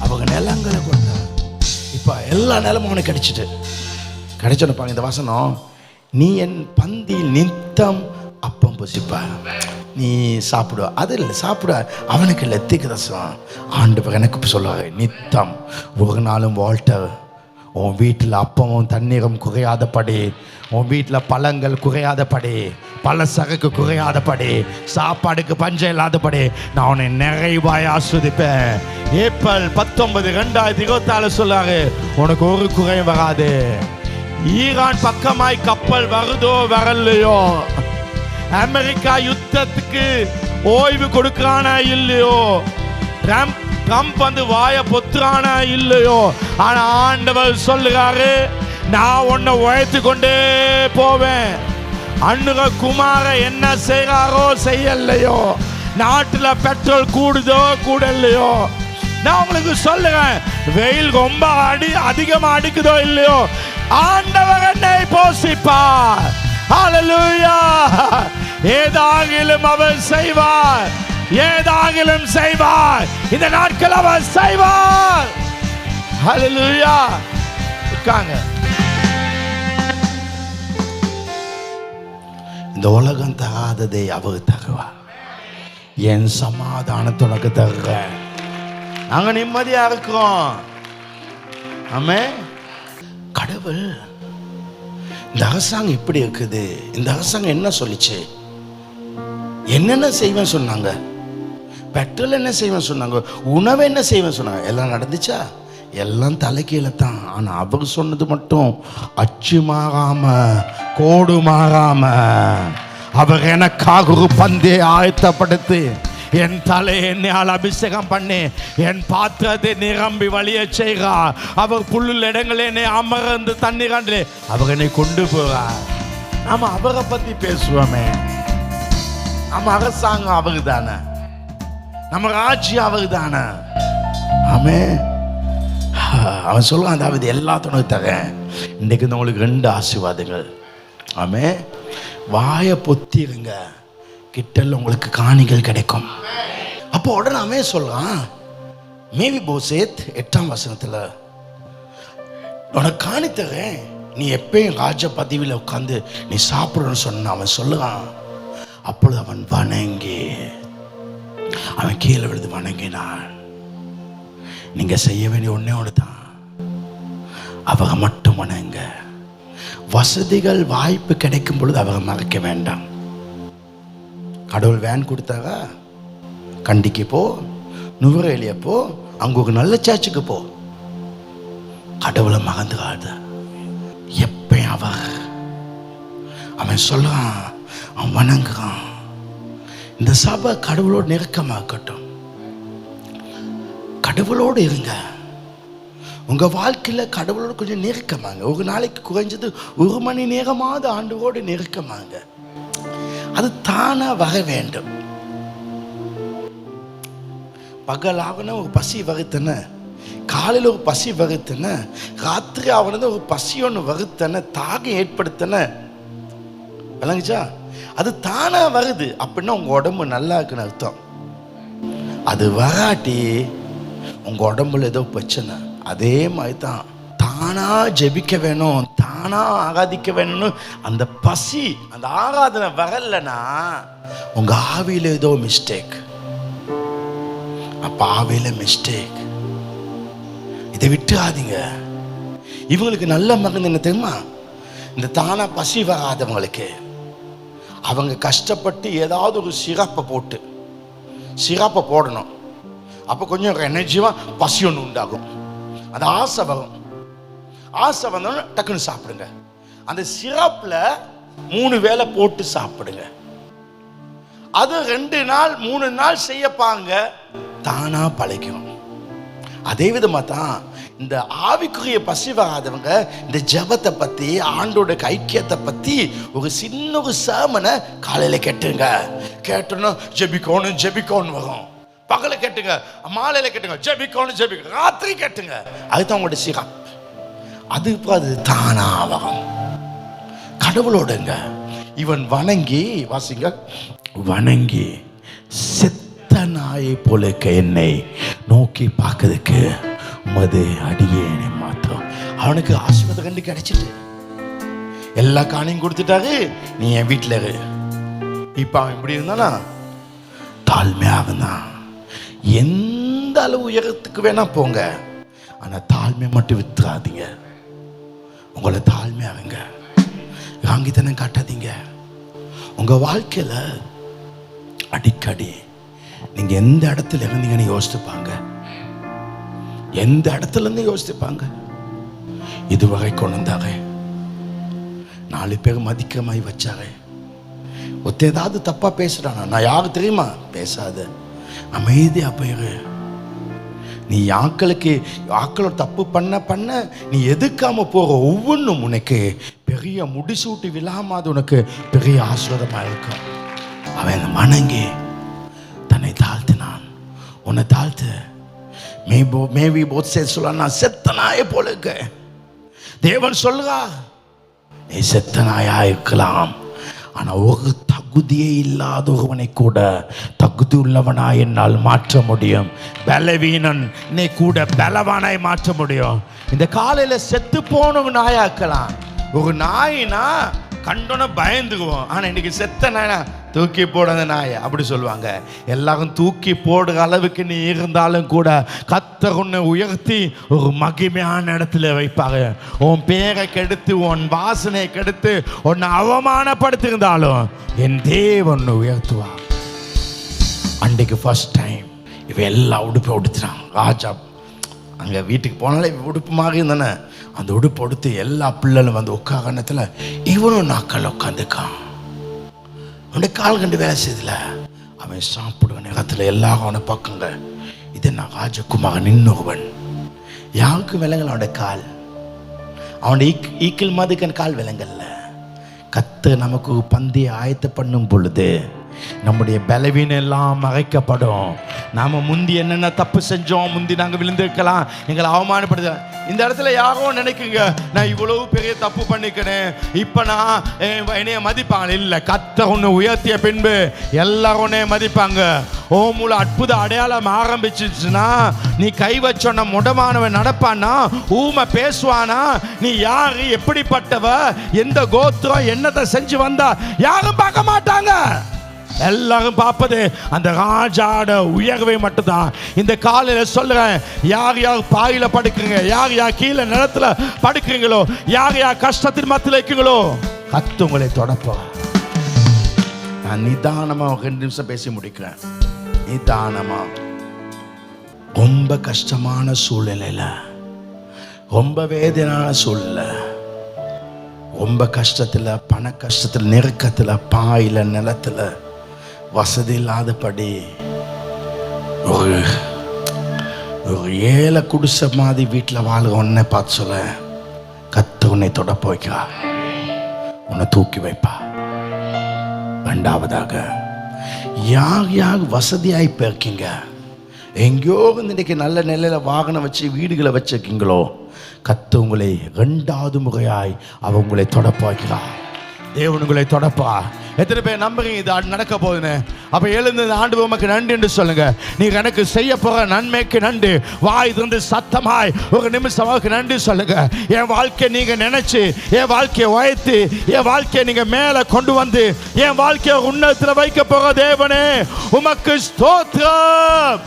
அவங்க நிலங்களை கொடுத்தாங்க. இப்போ எல்லா நிலமும் அவனுக்கு கிடைச்சோன்னு இந்த வசனம், நீ என் பந்தியில் நித்தம் அப்பம் புசிப்ப, நீ சாப்பிடுவ. அது இல்லை, சாப்பிட அவனுக்கு இல்லை. தீர்க்கதரிசனம் ஆண்டவர் எனக்கு சொல்லுவாங்க, நித்தம் ஒரு நாளும் வால்டர் உன் வீட்டில் அப்பமும் தண்ணீரும் குறையாதபடி, உன் வீட்டில் பழங்கள் குறையாதபடி, பல சரக்கு குறையாதபடி, சாப்பாடுக்கு பஞ்சம் இல்லாதபடி நான் உன்னை நிறைவாய் ஆஸ்வதிப்பேன். ஏப்ரல் 19, 2024 சொல்லாரு, உனக்கு ஒரு குறையும் வராது. ஈரான் பக்கமாய் கப்பல் வருதோ வரலையோ, அமெரிக்கா யுத்தத்துக்கு ஓய்வு கொடுக்கிறானா இல்லையோ, ட்ரம்ப் வந்து வாய பொத்துறானா இல்லையோ, ஆனா ஆண்டவர் சொல்லுறாரு, நான் உன்னை உழைத்து கொண்டே போவேன். அன்னுக குமார என்ன செய்கிறாரோ செய்யலையோ, நாட்டுல பெட்ரோல் கூடுதோ கூடலையோ, நான் உங்களுக்கு சொல்லுறேன், வெயில் ரொம்ப அதிகமா அடிக்குதோ இல்லையோ, ஆண்டவர் என்னை போஷிப்பார். ஹல்லேலூயா. ஏதாகிலும் அவர் செய்வார், ஏதாகிலும் செய்வார். இந்த நாட்கள் அவர் செய்வார். ஹல்லேலூயா. உட்காங்க. இந்த உலகம் தராததை அவர் தருவார். என் சமாதானத்தை உனக்கு தருகிறேன். நாங்க நிம்மதியா இருக்கிறோம். ஆமே. கடவுள் இந்த அரசாங்கம் எப்படி இருக்குது, இந்த அரசாங்கம் என்ன சொல்லிச்சு, என்னென்ன செய்வேன் சொன்னாங்க, பெட்ரோல் என்ன செய்வேன் சொன்னாங்க, உணவு என்ன செய்வேன் சொன்னாங்க, எல்லாம் நடந்துச்சா? எல்லாம் தலைக்கீழ தான். ஆனால் அவர் சொன்னது மட்டும் அச்சு மாறாம கோடு மாறாம, அவர் எனக்காக ஒரு பந்தை ஆயத்தப்படுத்தி என் தலை என்னால் அபிஷேகம் பண்ணி என் பாத்திரத்தை நிரம்பி வழிய செய்கிறார். அவர் புல்லுள்ள இடங்களே என்னை அமர்ந்து தண்ணீராண்டிலே அவர் என்னை கொண்டு போகிறார். நாம அவரை பத்தி பேசுவோமே. நம்ம அரசாங்கம் அவரு தானே, நம்ம ராஜ்யம் அவரு தானே. ஆமே. அவன் சொல்லுவான், அதாவது எல்லாத்தோட தரேன். இன்றைக்கு உங்களுக்கு 2 ஆசீர்வாதங்கள். ஆமே. வாயை பொத்திருங்க, கிட்டல உங்களுக்கு காணிகள் கிடைக்கும். அப்போ உடனே அவன் சொல்றான், மேவிபோசேத் 8ஆம் வசனத்துல, உனக்கு காணி தரேன், நீ எப்பயும் ராஜ பதவியில் உட்காந்து நீ சாப்பிடணும்னு சொன்ன. அவன் சொல்லுவான். அப்பொழுது அவன் வணங்கி, அவன் கீழே விழுது வணங்கினான். நீங்க செய்ய வேண்டிய ஒன்னே ஒன்று தான், அவங்க மட்டும் வணங்க. வசதிகள் வாய்ப்பு கிடைக்கும் பொழுது அவங்க மறைக்க வேண்டாம். கடவுள் வேன் கொடுத்தாங்க, கண்டிக்கு போ, நுவரேலிய போ, அங்க ஒரு நல்ல சர்ச்சுக்கு போ. கடவுளை மறந்துடாத. எப்ப அவன் சொல்றான், அவன் வணங்குறான். இந்த சபை கடவுளோடு நெருக்கமாக்கட்டும். கடவுளோடு இருங்க. உங்க வாழ்க்கையில கடவுளோடு கொஞ்சம் நெருக்கமாங்க. ஒரு நாளைக்கு குறைஞ்சது 1 மணி நேரமாவது ஆண்டவரோடு நெருக்கமாங்க. அது தானா வர வேண்டும். பகல் ஆகன ஒரு பசி வகுத்தன, காலையில் ஒரு பசி வகுத்தன, ராத்திரி ஆகனது ஒரு பசி ஒன்று வகுத்தன, தாகம் ஏற்படுத்தன. விளங்குச்சா? அது தானா வருது. அப்படின்னா உங்க உடம்பு நல்லா இருக்குன்னு அர்த்தம். அது வராட்டி உங்க உடம்புல ஏதோ பிரச்சனை. அதே மாதிரி தான் தானா ஜெபிக்க வேணும், தானா ஆராதிக்க வேணும்னு அந்த பசி, அந்த ஆராதனை வரலன்னா உங்க ஆவியில ஏதோ மிஸ்டேக். அப்ப ஆவியில மிஸ்டேக். இதை விட்டுறாதீங்க. இவங்களுக்கு நல்ல மகன் என்ன தெரியுமா? இந்த தானா பசி வராதவங்களுக்கு அவங்க கஷ்டப்பட்டு ஏதாவது ஒரு சிரப்பை போடணும். அப்போ கொஞ்சம் எனர்ஜிவா பசி ஒன்று உண்டாகும். அந்த ஆசை வரும். ஆசை வந்தோன்னு டக்குன்னு சாப்பிடுங்க. அந்த சிரப்ல 3 வேளை போட்டு சாப்பிடுங்க. அது 2 நாள் 3 நாள் செய்யப்பாங்க, தானா பழகும். அதே விதமா தான் இந்த ஆவிக்குரிய பசி வராதவங்க இந்த ஜெபத்தை பத்தி, ஆண்டோட ஐக்கியத்தை பத்தி ஒரு சின்ன ஒரு சேமனை காலையில கேட்டுங்க. கேட்டோன்னா ஜெபிக்கோன்னு வரும். பகல கேட்டுங்க, மாலையில கேட்டுங்க, ஜெபிக்கோன்னு ராத்திரி கேட்டுங்க. அதுதான் உங்களுடைய சிரம். அது இப்போ அது தானா வரும். கடவுளோடுங்க. இவன் வணங்கி, வாசிங்க, வணங்கி செத்த நாயை போல என்னை நோக்கி பார்க்கறதுக்கு உமது அடியேனை மாத்திரம். அவனுக்கு ஆசீர்வாதம் கண்டு கிடைச்சிட்டு எல்லா காணியும் கொடுத்துட்டாரு. நீ என் வீட்டில் இரு. இப்ப அவன் இப்படி இருந்தானா தாழ்மையாக தான். எந்த அளவு உயரத்துக்கு வேணா போங்க, ஆனா தாழ்மை மட்டும் வித்துறாதீங்க. உங்களை தாழ்மையாகுங்க, ராங்கித்தனம் காட்டாதீங்க. உங்க வாழ்க்கையில அடிக்கடி நீங்க எந்த இடத்துல இருந்தீங்கன்னு யோசித்துப்பாங்க. எந்த இடத்துல இருந்து யோசித்துப்பாங்க. இதுவரை கொண்டு வந்தாங்க, 4 பேர் மதிக்கிற மாதிரி வச்சாங்க. ஒருத்தர் ஏதாவது தப்பா பேசுறானா, நான் யாரு தெரியுமா? பேசாத, அமைதியா போயிரு. நீ ஆக்களோட தப்பு பண்ண நீ எதுக்காம போற ஒவ்வொன்றும் உனக்கு பெரிய முடிசூட்டி விழாமாது உனக்கு பெரிய ஆசீர்வாதமா இருக்கும். அவன் வணங்கி தன்னை தாழ்த்தினான். உன்னை தாழ்த்து. மேவி போசேத் சொல்ல, செத்த நாயை போல இருக்க. தேவன் சொல்லுறா, நீ செத்த நாயா இருக்கலாம், ஆனா ஒரு தகுதியே இல்லாத ஒருவனை கூட தகுதி உள்ளவனா என்னால் மாற்ற முடியும். பலவீனன் நீ கூட பலவானாய் மாற்ற முடியும். இந்த காலையில செத்து போன நாயாக்கலாம். ஒரு நாயினா கண்டோன்னு பயந்துக்குவோம். ஆனால் இன்னைக்கு செத்த நாயா தூக்கி போடாத நாய அப்படி சொல்லுவாங்க. எல்லாரும் தூக்கி போடுற அளவுக்கு நீ இருந்தாலும் கூட கர்த்தர் உன்னை உயர்த்தி ஒரு மகிமையான இடத்துல வைப்பாங்க. உன் பேரை கெடுத்து உன் வாசனையை கெடுத்து உன்னை அவமானப்படுத்திருந்தாலும் என் தேவன் உன்னை உயர்த்துவான். அன்றைக்கு ஃபர்ஸ்ட் டைம் இவ எல்லா உடுப்பை உடுத்துறான். ராஜா அங்கே வீட்டுக்கு போனாலே உடுப்பு மாதிரி இருந்தானே, அந்த உடுப்பு உடுத்து எல்லா பிள்ளைகளும் வந்து உட்காரத்தில் இவனும் நாக்கள் உட்காந்துக்கான். அவனுடைய கால் கண்டு வேலை செய்யல. அவன் சாப்பிடுவ நேரத்தில் எல்லாரும் அவனை பார்க்குங்க. இது நான் ராஜகுமாரன் இன்னொருவன். யாருக்கும் விலங்கல் அவனுடைய கால். அவனுடைய ஈக்கில் மாதிரிக்கான கால் விலங்கல்ல. கத்து நமக்கு பந்தியை ஆயத்த பண்ணும் பொழுது நம்முடைய பலவீனம் எல்லாம் மறைக்கப்படும். நாம் முந்தி என்னென்ன தப்பு செஞ்சோம், முந்தி நாங்கள் விழுந்திருக்கலாம், எங்களை அவமானப்படுத்த. இந்த இடத்துல யாரோ நினைக்குங்க நான் இவ்வளவு பெரிய தப்பு பண்ணிக்கிறேன், இப்போ நான் என்னைய மதிப்பாங்க. இல்லை, கர்த்தர் உன்னை உயர்த்திய பின்பு எல்லாரும் உன்னை மதிப்பாங்க. ஓ மூல அற்புத அடையாளம் ஆரம்பிச்சிச்சுன்னா, நீ கை வச்சோன்ன முடமானவன் நடப்பானா, ஊமை பேசுவானா, நீ யாரு, எப்படிப்பட்டவ, எந்த கோத்திரம், என்னத்தை செஞ்சு வந்தா யாரும் பார்க்க மாட்டாங்க. எல்லாரும் பார்ப்பது அந்த ராஜாட உயர்வை மட்டும்தான். இந்த காலையில் சொல்றேன், யார் யார் பாயில படுக்குறீங்க, யார் யார் கீழே நிலத்துல படுக்குறீங்களோ, யார் யார் கஷ்டத்தின் மத்தியில் இருக்கீங்களோ, கர்த்தர் உங்களை தொடப்போம். நான் நிதானமா 2 நிமிஷம் பேசி முடிக்கிறேன். நிதானமா. ரொம்ப கஷ்டமான சூழ்நிலையில, ரொம்ப வேதனையான சூழ்நிலை, ரொம்ப கஷ்டத்தில், பண கஷ்டத்தில், நெருக்கத்தில், பாயில நிலத்தில், வசதி இல்லாதபடி ஒரு ஏழை குடிசை மாதிரி வீட்டில் வாழ்க உன்னை பார்த்து சொல்ல, கர்த்தர் உன்னை தொடப்ப வைக்கா, உன்னை தூக்கி வைப்பா. ரெண்டாவதாக, யார் யார் வசதியாய் போயிருக்கீங்க, எங்கேயோ இன்னைக்கு நல்ல நிலையில வாகனம் வச்சு வீடுகளை வச்சிருக்கீங்களோ, கர்த்தர் உங்களை 2வது முறையாய் உங்களை தொடப்ப வைக்கிறா. தேவன் உங்களை தொடப்பா. எத்தனை பேர் நம்புறீங்க இது நடக்க போகுதுன்னு? அப்ப எழுந்து ஆண்டு உமக்கு நன்றி என்று சொல்லுங்க. நீங்க எனக்கு செய்ய போற நன்மைக்கு நன்றி. வாய் திறந்து சத்தமாய் ஒரு நிமிஷம் நன்றி சொல்லுங்க. என் வாழ்க்கையை நீங்க நினைச்சு, என் வாழ்க்கையை உயர்த்தி, என் வாழ்க்கையை நீங்க மேல கொண்டு வந்து, என் வாழ்க்கையை உன்னதத்தில் வைக்க போற தேவனே உமக்கு ஸ்தோத்திரம்.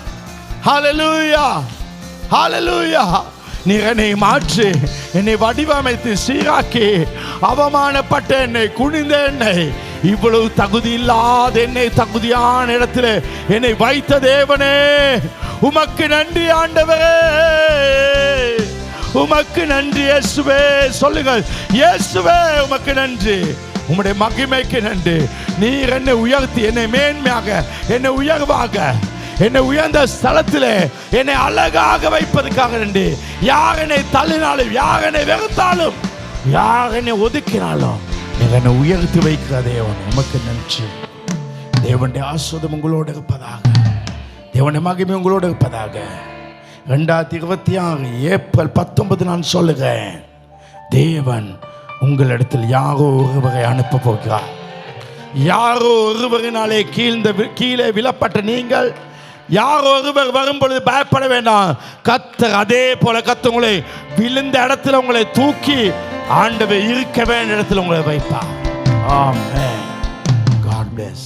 ஹல்லேலூயா, ஹல்லேலூயா. நீர் என்னை மாற்றி, என்னை வடிவமைத்து சீராக்கி, அவமானப்பட்ட என்னை, குனிந்த என்னை, இவ்வளவு தகுதி இல்லாத என்னை தகுதியான இடத்துல என்னை வைத்த தேவனே உமக்கு நன்றி ஆண்டவரே, உமக்கு நன்றி இயேசுவே. சொல்லுங்கள், இயேசுவே உமக்கு நன்றி, உம்முடைய மகிமைக்கு நன்றி. நீர் என்னை உயர்த்தி, என்னை மேன்மையாக, என்னை உயர்வாக, என்னை உயர்ந்த ஸ்தலத்தில் என்னை அழகாக வைப்பதற்காக நன்றி. யார் என்னை தள்ளினாலும், யார் என்னை வெறுத்தாலும், யார் என்னை ஒதுக்கினாலும் என்னை உயர்த்தி வைக்கிற தேவன் உமக்கு நன்றி. தேவனுடைய ஆசீர்வாதம் உங்களோடு இருப்பதாக, தேவனுடைய மகிமை உங்களோடு இருப்பதாக. 2026 ஏப்ரல் 19 நான் சொல்லுகிறேன், தேவன் உங்களிடத்தில் யாரோ ஒருவரை அனுப்ப போகிறார். யாரோ ஒருவரினாலே கீழே விழப்பட்ட நீங்கள், யாரோ ஒருவர் வரும்பொழுது பயப்பட வேண்டாம். கர்த்தர் அதே போல கர்த்தர் உங்களை விழுந்த இடத்துல உங்களை தூக்கி ஆண்டவர் இருக்க வேண்டிய இடத்துல உங்களை வைப்பார். ஆமென். God bless.